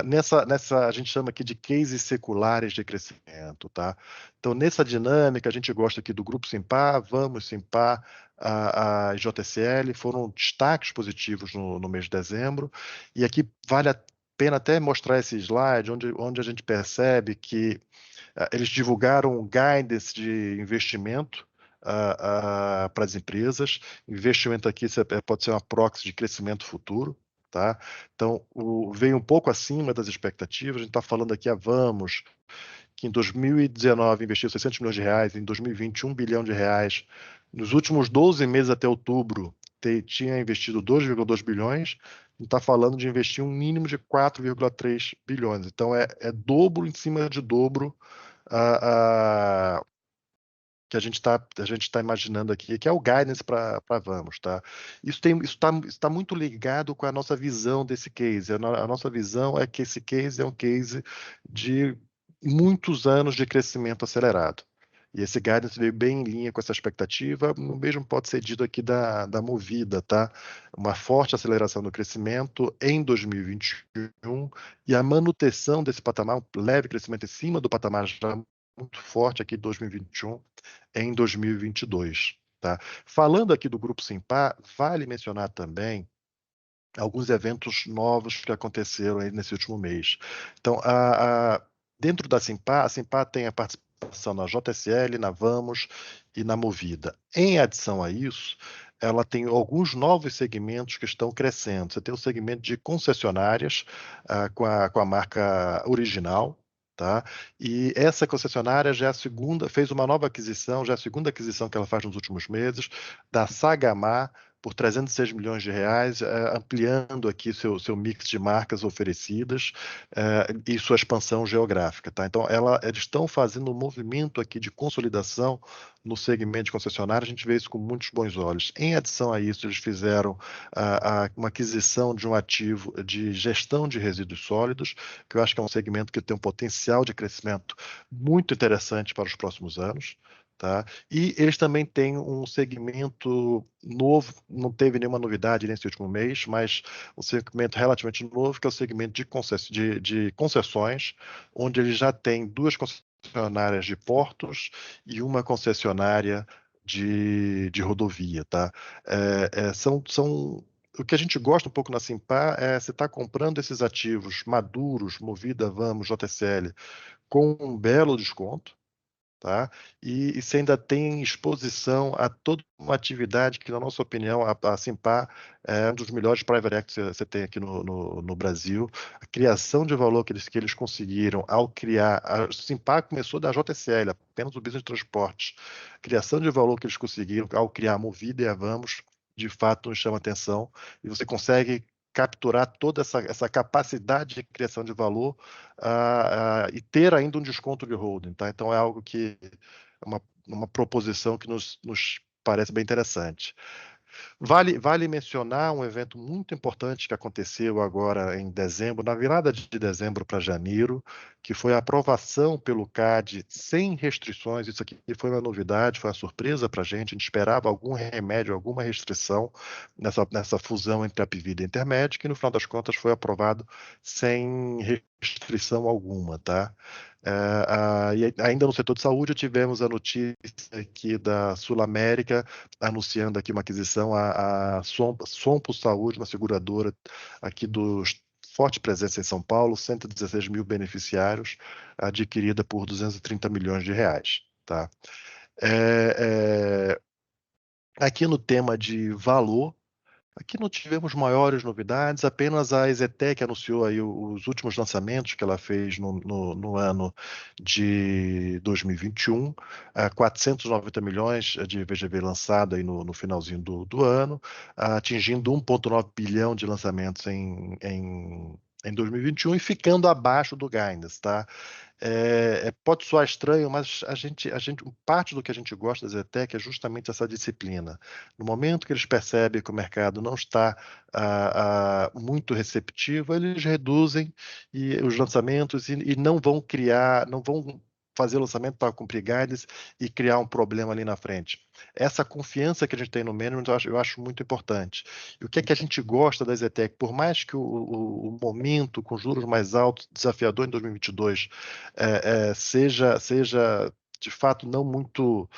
Nessa a gente chama aqui de cases seculares de crescimento, tá? Então, nessa dinâmica, a gente gosta aqui do Grupo Simpar, Vamos, Simpar, a JSL, foram destaques positivos no mês de dezembro, e aqui vale a pena até mostrar esse slide, onde a gente percebe que eles divulgaram um guidance de investimento para as empresas. Investimento aqui pode ser uma proxy de crescimento futuro. Tá? Então, veio um pouco acima das expectativas. A gente está falando aqui a Vamos, que em 2019 investiu R$600 milhões, em 2020 R$1 bilhão. Nos últimos 12 meses até outubro, tinha investido R$2,2 bilhões, e está falando de investir um mínimo de R$4,3 bilhões. Então, é dobro em cima de dobro que a gente está imaginando aqui, que é o guidance para Vamos. Tá? Isso está muito ligado com a nossa visão desse case. A nossa visão é que esse case é um case de muitos anos de crescimento acelerado. E esse guidance veio bem em linha com essa expectativa, o mesmo pode ser dito aqui da Movida, tá? Uma forte aceleração do crescimento em 2021 e a manutenção desse patamar, um leve crescimento em cima do patamar já muito forte aqui de 2021 em 2022. Tá? Falando aqui do Grupo Simpar, vale mencionar também alguns eventos novos que aconteceram aí nesse último mês. Então, dentro da Simpar, a Simpar tem a participação na JSL, na Vamos e na Movida. Em adição a isso, ela tem alguns novos segmentos que estão crescendo. Você tem o segmento de concessionárias com a marca Original. Tá? E essa concessionária já é a segunda, fez uma nova aquisição, já é a segunda aquisição que ela faz nos últimos meses, da Sagamar, por R$306 milhões, ampliando aqui seu mix de marcas oferecidas e sua expansão geográfica. Tá? Então, eles estão fazendo um movimento aqui de consolidação no segmento de concessionária, a gente vê isso com muitos bons olhos. Em adição a isso, eles fizeram uma aquisição de um ativo de gestão de resíduos sólidos, que eu acho que é um segmento que tem um potencial de crescimento muito interessante para os próximos anos. Tá? E eles também têm um segmento novo, não teve nenhuma novidade nesse último mês, mas um segmento relativamente novo, que é o segmento de concessões, onde eles já têm 2 concessionárias de portos e uma concessionária de rodovia. Tá? O que a gente gosta um pouco na Simpar é você estar comprando esses ativos maduros, Movida, Vamos, JSL, com um belo desconto. Tá? E você ainda tem exposição a toda uma atividade que, na nossa opinião, a Simpar é um dos melhores private equity que você tem aqui no Brasil. A criação de valor que eles conseguiram ao criar... A Simpar começou da JSL, apenas o business de transportes. A criação de valor que eles conseguiram ao criar a Movida e a Vamos, de fato, nos chama atenção. E você consegue capturar toda essa capacidade de criação de valor e ter ainda um desconto de holding. Tá? Então, é algo que é uma proposição que nos parece bem interessante. Vale mencionar um evento muito importante que aconteceu agora em dezembro, na virada de dezembro para janeiro, que foi a aprovação pelo CAD sem restrições. Isso aqui foi uma novidade, foi uma surpresa para a gente esperava algum remédio, alguma restrição nessa fusão entre a Apivida e a Intermed, que no final das contas foi aprovado sem restrição alguma, tá? E ainda no setor de saúde tivemos a notícia aqui da Sul América anunciando aqui uma aquisição, a Sompo Saúde, uma seguradora aqui do forte presença em São Paulo, 116 mil beneficiários, adquirida por 230 milhões de reais. Tá? Aqui no tema de valor, aqui não tivemos maiores novidades, apenas a Exetec anunciou aí os últimos lançamentos que ela fez no ano de 2021, 490 milhões de VGV lançado aí no finalzinho do ano, atingindo 1,9 bilhão de lançamentos em 2021 e ficando abaixo do guidance, tá? Pode soar estranho, mas parte do que a gente gosta da Zetec é justamente essa disciplina. No momento que eles percebem que o mercado não está muito receptivo, eles reduzem os lançamentos e não vão fazer o lançamento para cumprir guidance e criar um problema ali na frente. Essa confiança que a gente tem no management eu acho muito importante. E o que é que a gente gosta da Zetec? Por mais que o momento com juros mais altos, desafiador em 2022, seja de fato não muito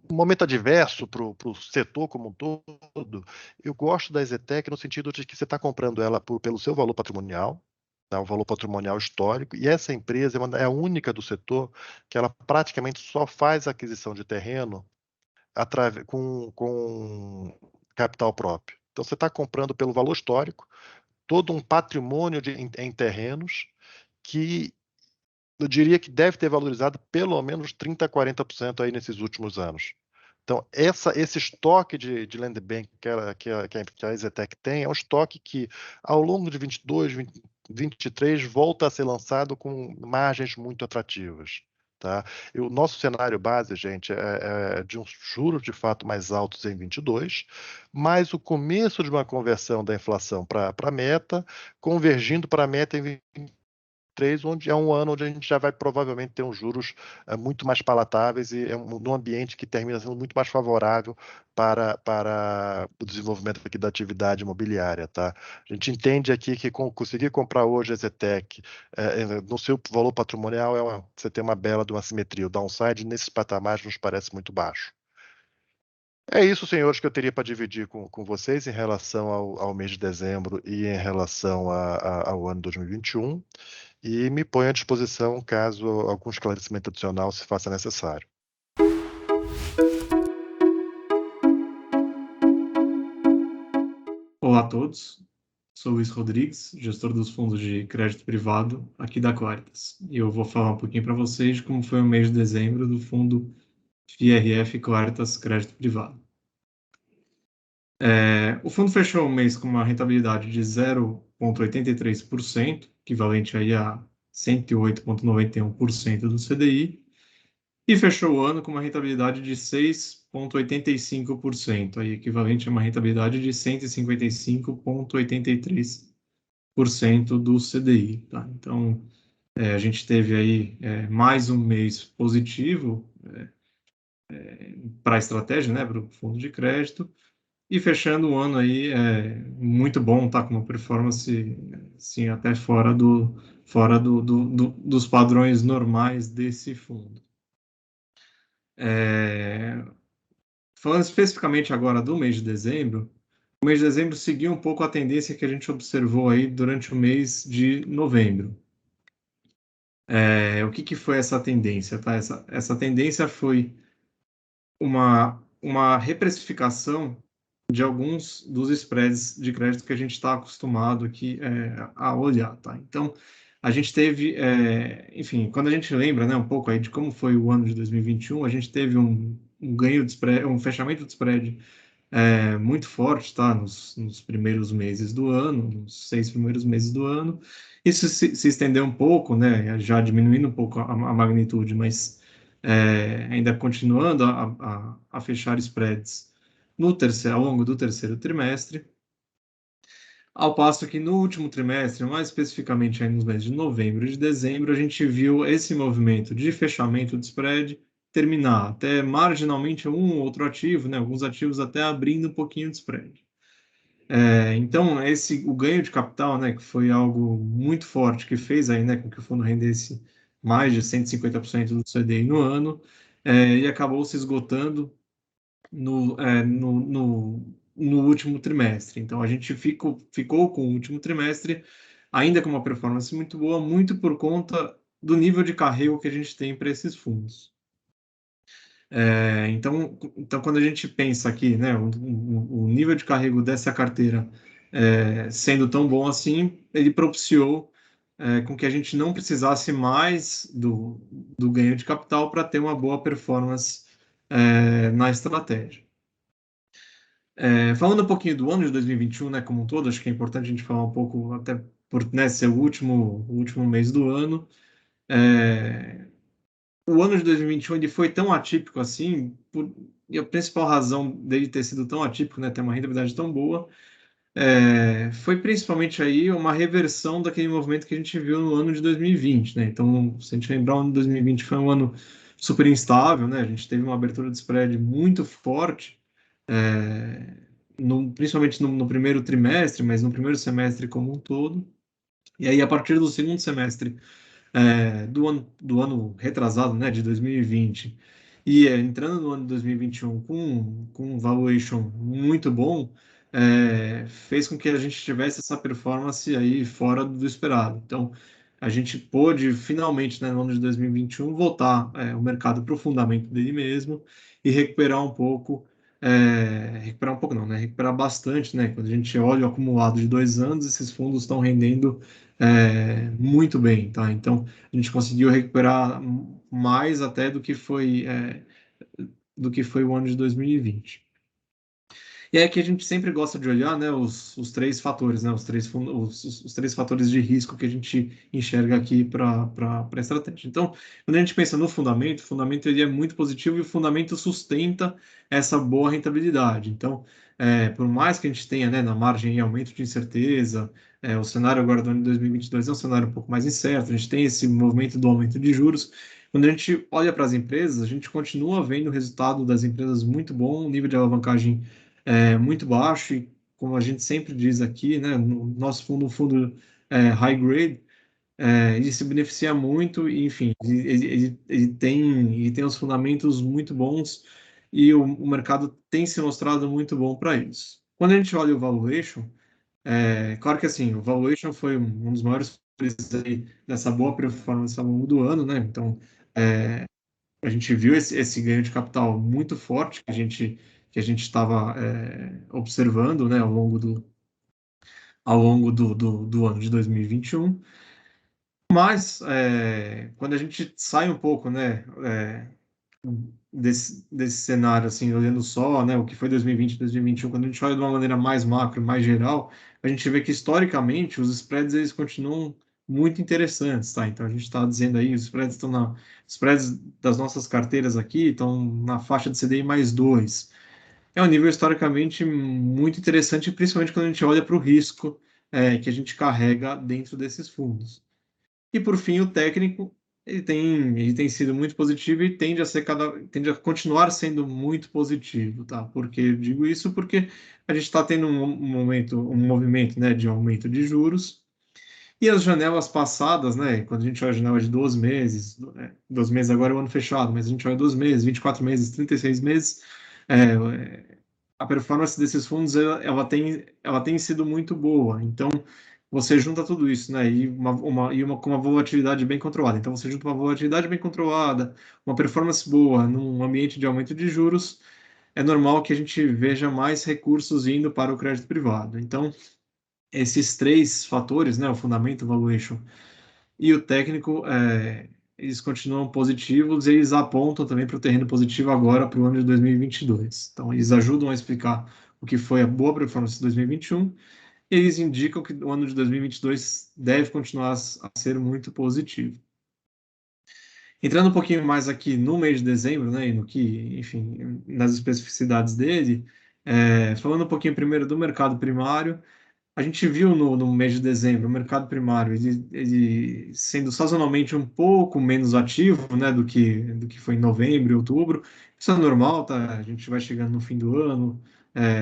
um momento adverso para o setor como um todo, eu gosto da Exetec no sentido de que você está comprando ela pelo seu valor patrimonial, tá? O valor patrimonial histórico, e essa empresa é a única do setor que ela praticamente só faz aquisição de terreno com capital próprio. Então você está comprando pelo valor histórico todo um patrimônio em terrenos que eu diria que deve ter valorizado pelo menos 30% a 40% aí nesses últimos anos. Então, esse estoque de land bank que a Exetec tem é um estoque que, ao longo de 22, 23, volta a ser lançado com margens muito atrativas. Tá? O nosso cenário base, gente, é de uns juros de fato mais altos em 22, mas o começo de uma conversão da inflação para a meta, convergindo para a meta em 23, onde é um ano onde a gente já vai provavelmente ter uns juros muito mais palatáveis e num ambiente que termina sendo muito mais favorável para o desenvolvimento aqui da atividade imobiliária. Tá? A gente entende aqui que conseguir comprar hoje a Zetec no seu valor patrimonial, você tem uma bela de uma simetria. O downside nesses patamares nos parece muito baixo. É isso, senhores, que eu teria para dividir com vocês em relação ao mês de dezembro e em relação ao ano 2021. E me ponho à disposição caso algum esclarecimento adicional se faça necessário. Olá a todos, sou Luiz Rodrigues, gestor dos fundos de crédito privado aqui da Claritas. E eu vou falar um pouquinho para vocês de como foi o mês de dezembro do fundo FIRF Claritas Crédito Privado. O fundo fechou o mês com uma rentabilidade de 0,83%, equivalente aí a 108,91% do CDI, e fechou o ano com uma rentabilidade de 6,85%, aí equivalente a uma rentabilidade de 155,83% do CDI. Tá? Então, a gente teve aí mais um mês positivo para a estratégia, né, para o fundo de crédito, e fechando o ano aí muito bom, tá, com uma performance assim, até fora dos padrões normais desse fundo. Falando especificamente agora do mês de dezembro, o mês de dezembro seguiu um pouco a tendência que a gente observou aí durante o mês de novembro. O que foi essa tendência? Tá? Essa tendência foi uma reprecificação de alguns dos spreads de crédito que a gente está acostumado aqui a olhar. Tá? Então, a gente teve, enfim, quando a gente lembra, né, um pouco aí de como foi o ano de 2021, a gente teve um ganho de spread, um fechamento de spread muito forte, tá? Nos primeiros meses do ano, nos 6 primeiros meses do ano. Isso se estendeu um pouco, né? Já diminuindo um pouco a magnitude, mas ainda continuando a fechar spreads ao longo do terceiro trimestre, ao passo que no último trimestre, mais especificamente aí nos meses de novembro e de dezembro, a gente viu esse movimento de fechamento de spread terminar até marginalmente um ou outro ativo, né, alguns ativos até abrindo um pouquinho de spread. Então, o ganho de capital, né, que foi algo muito forte, que fez aí, né, com que o fundo rendesse mais de 150% do CDI no ano, e acabou se esgotando no último trimestre. Então, a gente ficou com o último trimestre ainda com uma performance muito boa, muito por conta do nível de carrego que a gente tem para esses fundos. Então, quando a gente pensa aqui, né, o nível de carrego dessa carteira sendo tão bom assim, ele propiciou com que a gente não precisasse mais do ganho de capital para ter uma boa performance na estratégia. Falando um pouquinho do ano de 2021, né, como um todo, acho que é importante a gente falar um pouco, até por, né, ser o último mês do ano. O ano de 2021 ele foi tão atípico assim, e a principal razão dele ter sido tão atípico, né, ter uma rentabilidade tão boa, foi principalmente aí uma reversão daquele movimento que a gente viu no ano de 2020, né? Então, se a gente lembrar, o ano de 2020 foi um ano super instável, né? A gente teve uma abertura de spread muito forte, principalmente no primeiro trimestre, mas no primeiro semestre como um todo. E aí, a partir do segundo semestre do ano retrasado, né, de 2020, e entrando no ano de 2021 com um valuation muito bom, fez com que a gente tivesse essa performance aí fora do esperado. Então, a gente pôde finalmente, né, no ano de 2021, voltar o mercado para o fundamento dele mesmo e recuperar um pouco. Recuperar um pouco não, né? Recuperar bastante, né? Quando a gente olha o acumulado de 2 anos, esses fundos estão rendendo muito bem, tá? Então, a gente conseguiu recuperar mais até do que foi o ano de 2020. E é que a gente sempre gosta de olhar, né, os três fatores, né, os três fatores de risco que a gente enxerga aqui para a estratégia. Então, quando a gente pensa no fundamento, o fundamento ele é muito positivo e o fundamento sustenta essa boa rentabilidade. Então, por mais que a gente tenha, né, na margem aumento de incerteza, o cenário agora do ano de 2022 é um cenário um pouco mais incerto, a gente tem esse movimento do aumento de juros. Quando a gente olha para as empresas, a gente continua vendo o resultado das empresas muito bom, o nível de alavancagem muito baixo, e como a gente sempre diz aqui, né, no nosso fundo, um fundo high grade, ele se beneficia muito, e, enfim, ele tem os fundamentos muito bons e o mercado tem se mostrado muito bom para isso. Quando a gente olha o valuation, claro que assim, o valuation foi um dos maiores dessa boa performance ao longo do ano, né? Então, a gente viu esse ganho de capital muito forte que a gente estava observando, né, ao longo do ano de 2021. Mas, quando a gente sai um pouco, né, desse cenário, assim, olhando só, né, o que foi 2020 e 2021, quando a gente olha de uma maneira mais macro, mais geral, a gente vê que, historicamente, os spreads, eles continuam muito interessantes, tá? Então, a gente está dizendo aí, os spreads das nossas carteiras aqui estão na faixa de CDI mais 2. É um nível historicamente muito interessante, principalmente quando a gente olha para o risco que a gente carrega dentro desses fundos. E por fim, o técnico, ele tem sido muito positivo e tende a continuar sendo muito positivo, tá? Porque eu digo isso porque a gente está tendo um movimento, né, de aumento de juros, e as janelas passadas, né, quando a gente olha a janela de 12 meses, 12 meses agora é o ano fechado, mas a gente olha 12 meses, 24 meses, 36 meses, a performance desses fundos ela tem sido muito boa. Então, você junta tudo isso, né? Com uma volatilidade bem controlada. Então, você junta uma volatilidade bem controlada, uma performance boa num ambiente de aumento de juros, é normal que a gente veja mais recursos indo para o crédito privado. Então, esses três fatores, né? O fundamento, o valuation e o técnico, eles continuam positivos e eles apontam também para o terreno positivo agora para o ano de 2022. Então, eles ajudam a explicar o que foi a boa performance de 2021 e eles indicam que o ano de 2022 deve continuar a ser muito positivo. Entrando um pouquinho mais aqui no mês de dezembro, né, e no que, enfim, nas especificidades dele, falando um pouquinho primeiro do mercado primário, a gente viu no mês de dezembro o mercado primário ele sendo sazonalmente um pouco menos ativo, né, do que foi em novembro e outubro. Isso é normal, tá? A gente vai chegando no fim do ano,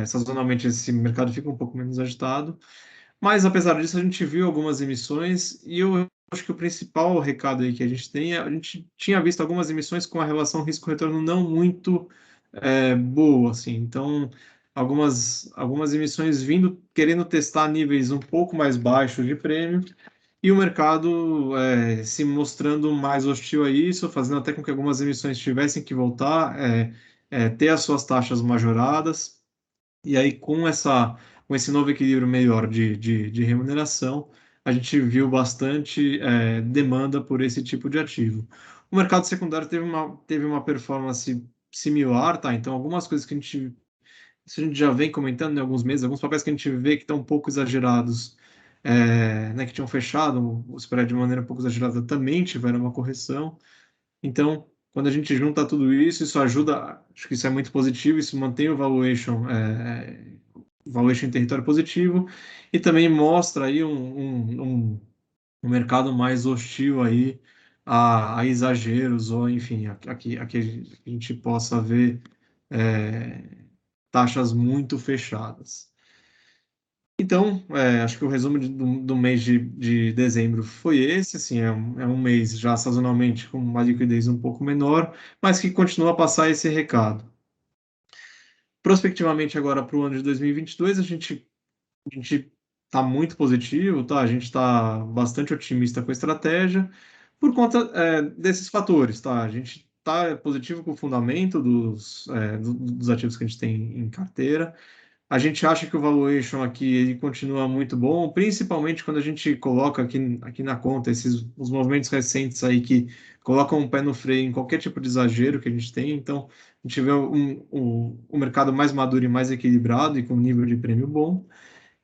sazonalmente esse mercado fica um pouco menos agitado. Mas, apesar disso, a gente viu algumas emissões e eu acho que o principal recado aí que a gente tem é a gente tinha visto algumas emissões com a relação risco-retorno não muito boa, assim. Então, algumas emissões vindo, querendo testar níveis um pouco mais baixos de prêmio e o mercado se mostrando mais hostil a isso, fazendo até com que algumas emissões tivessem que voltar, ter as suas taxas majoradas. E aí, com esse novo equilíbrio melhor de remuneração, a gente viu bastante demanda por esse tipo de ativo. O mercado secundário teve uma performance similar, tá? Então, algumas coisas que isso a gente já vem comentando em alguns meses, alguns papéis que a gente vê que estão um pouco exagerados, né, que tinham fechado o spread de maneira um pouco exagerada, também tiveram uma correção. Então, quando a gente junta tudo isso, isso ajuda, acho que isso é muito positivo, isso mantém o valuation em território positivo e também mostra aí um mercado mais hostil aí a exageros ou, enfim, a que a gente possa ver taxas muito fechadas. Então, acho que o resumo do mês de dezembro foi esse, assim, é um mês já sazonalmente com uma liquidez um pouco menor, mas que continua a passar esse recado. Prospectivamente agora para o ano de 2022, a gente está muito positivo, tá? A gente está bastante otimista com a estratégia por conta desses fatores, tá? A gente está positivo com o fundamento dos ativos que a gente tem em carteira. A gente acha que o valuation aqui ele continua muito bom, principalmente quando a gente coloca aqui na conta os movimentos recentes aí que colocam um pé no freio em qualquer tipo de exagero que a gente tem. Então, a gente vê um mercado mais maduro e mais equilibrado e com um nível de prêmio bom.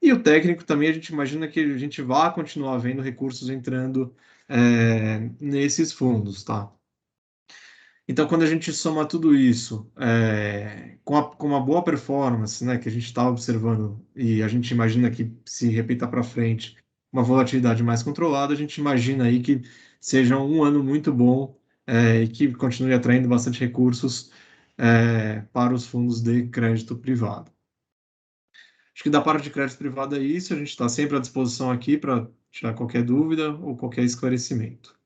E o técnico também, a gente imagina que a gente vai continuar vendo recursos entrando nesses fundos, tá? Então, quando a gente soma tudo isso com uma boa performance, né, que a gente está observando e a gente imagina que se repita para frente uma volatilidade mais controlada, a gente imagina aí que seja um ano muito bom e que continue atraindo bastante recursos para os fundos de crédito privado. Acho que da parte de crédito privado é isso, a gente está sempre à disposição aqui para tirar qualquer dúvida ou qualquer esclarecimento.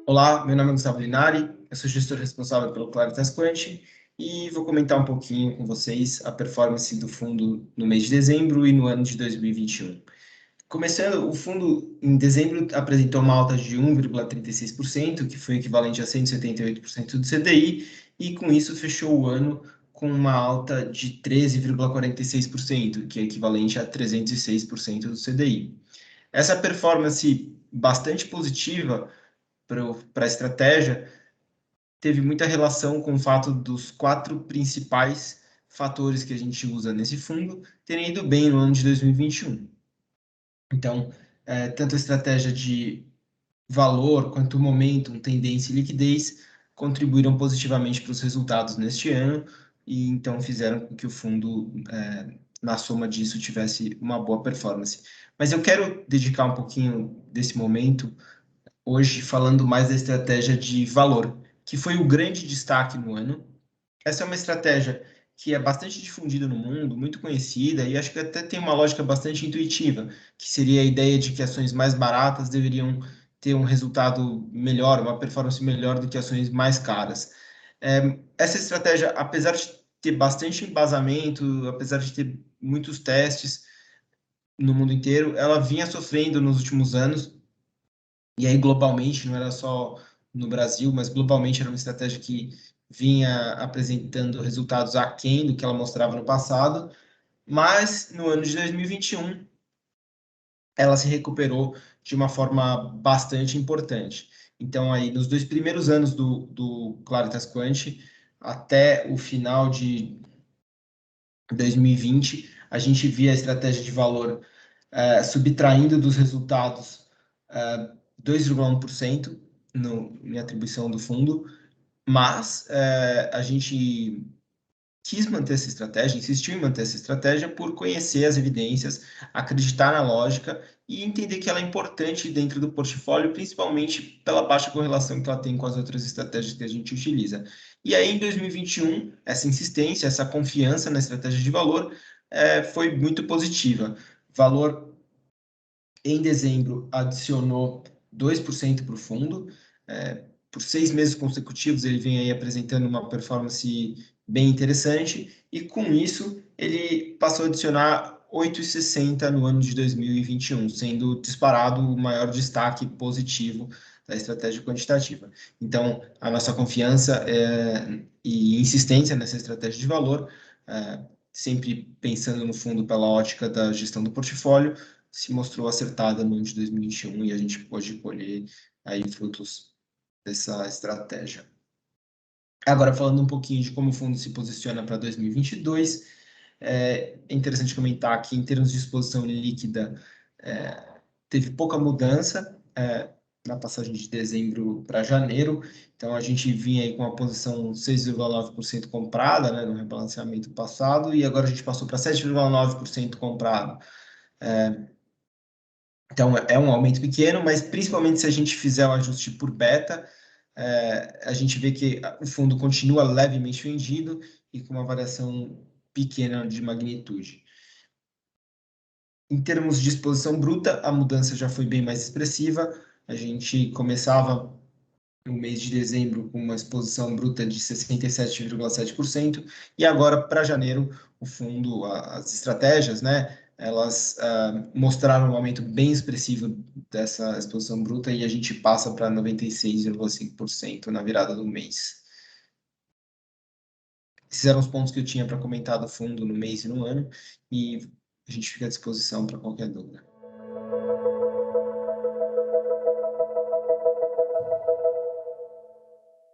Olá, meu nome é Gustavo Linari, eu sou gestor responsável pelo Claritas Quant e vou comentar um pouquinho com vocês a performance do fundo no mês de dezembro e no ano de 2021. Começando, o fundo em dezembro apresentou uma alta de 1,36%, que foi equivalente a 178% do CDI, e com isso fechou o ano com uma alta de 13,46%, que é equivalente a 306% do CDI. Essa performance bastante positiva para a estratégia teve muita relação com o fato dos 4 principais fatores que a gente usa nesse fundo terem ido bem no ano de 2021. Então, tanto a estratégia de valor quanto o momentum, tendência e liquidez contribuíram positivamente para os resultados neste ano e então fizeram com que o fundo, na soma disso, tivesse uma boa performance. Mas eu quero dedicar um pouquinho desse momento hoje falando mais da estratégia de valor, que foi o grande destaque no ano. Essa é uma estratégia que é bastante difundida no mundo, muito conhecida, e acho que até tem uma lógica bastante intuitiva, que seria a ideia de que ações mais baratas deveriam ter um resultado melhor, uma performance melhor do que ações mais caras. Essa estratégia, apesar de ter bastante embasamento, apesar de ter muitos testes no mundo inteiro, ela vinha sofrendo nos últimos anos e aí globalmente, não era só no Brasil, mas globalmente era uma estratégia que vinha apresentando resultados aquém do que ela mostrava no passado, mas no ano de 2021 ela se recuperou de uma forma bastante importante. Então aí nos 2 primeiros anos do Claritas Quant, até o final de 2020, a gente via a estratégia de valor subtraindo dos resultados 2,1% em atribuição do fundo, mas a gente quis manter essa estratégia, insistiu em manter essa estratégia por conhecer as evidências, acreditar na lógica e entender que ela é importante dentro do portfólio, principalmente pela baixa correlação que ela tem com as outras estratégias que a gente utiliza. E aí, em 2021, essa insistência, essa confiança na estratégia de valor foi muito positiva. Valor, em dezembro, adicionou 2% para o fundo. Por 6 meses consecutivos, ele vem aí apresentando uma performance bem interessante, e com isso ele passou a adicionar 8,60 no ano de 2021, sendo disparado o maior destaque positivo da estratégia quantitativa. Então, a nossa confiança e insistência nessa estratégia de valor, sempre pensando no fundo pela ótica da gestão do portfólio, se mostrou acertada no ano de 2021 e a gente pôde colher aí frutos dessa estratégia. Agora, falando um pouquinho de como o fundo se posiciona para 2022, é interessante comentar que, em termos de exposição líquida, teve pouca mudança na passagem de dezembro para janeiro. Então, a gente vinha aí com uma posição 6,9% comprada, né, no rebalanceamento passado, e agora a gente passou para 7,9% comprado. Então, é um aumento pequeno, mas principalmente se a gente fizer o ajuste por beta, a gente vê que o fundo continua levemente vendido e com uma variação pequena de magnitude. Em termos de exposição bruta, a mudança já foi bem mais expressiva. A gente começava no mês de dezembro com uma exposição bruta de 67,7%, e agora, para janeiro, o fundo, as estratégias, né, elas mostraram um aumento bem expressivo dessa exposição bruta, e a gente passa para 96,5% na virada do mês. Esses eram os pontos que eu tinha para comentar do fundo no mês e no ano, e a gente fica à disposição para qualquer dúvida.